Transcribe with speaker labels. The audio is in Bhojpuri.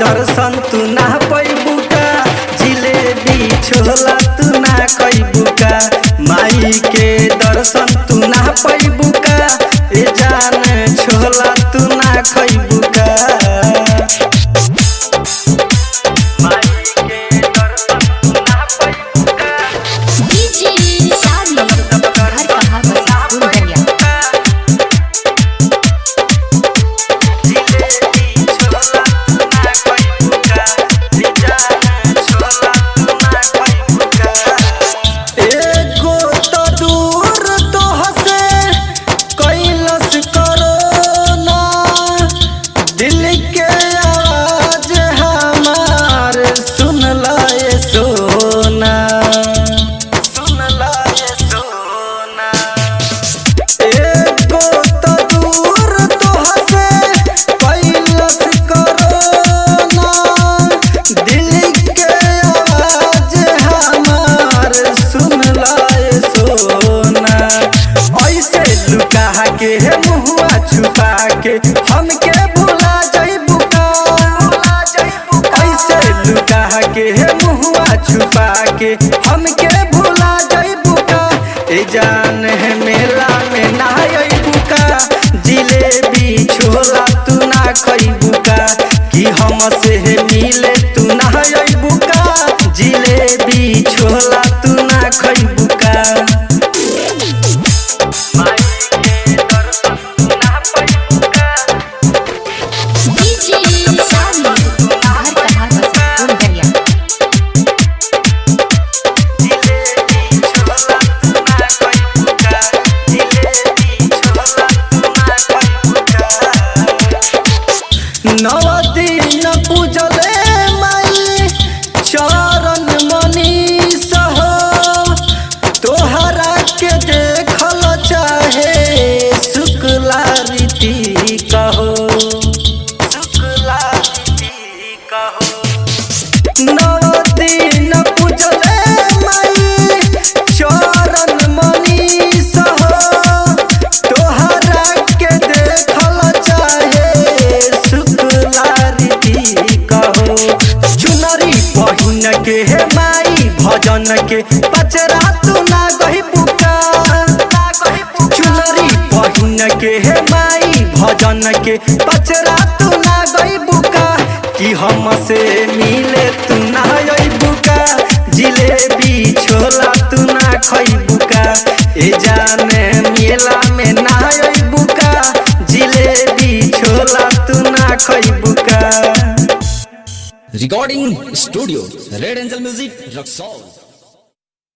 Speaker 1: दर्शन तू ना पैबू का, जिलेबी छोला तू ना खैबू का। माई के दर्शन तू ना पैबू का, ए जान छोला तू ना खैबू का। के मुहुआ छुपा के हमके भुला जइबू का, ऐसे लुका के मुहुआ छुपा के हमके भुला जइबू का। ए जान है मेला में ना अइबू का, जिलेबी छोला तू ना खइबू का। कि हमसे मिले तू ना अइबू का, जिलेबी छोला तू ना खइबू का। नवदीन पूजले माई चरण मनीष हो, तोहरा के देखल चाहे शुक्ला रीति कहो, शुक्ला रीति कहो। नवदीन पूजले माई चरण मनीष हो, तोहरा के देखल चाहे के हे माई भजन के पचरा तू ना गइबू का। चुनरी पहिन के हे माई भजन के पचरा तू ना गइबू का। कि हमसे मिले तू ना अइबू का, जिलेबी छोला तू ना खइबू का। ए जाने मेला में ना अइबू का, जिलेबी छोला तू ना खइबू का।
Speaker 2: Recording studio red angel music Raxaul.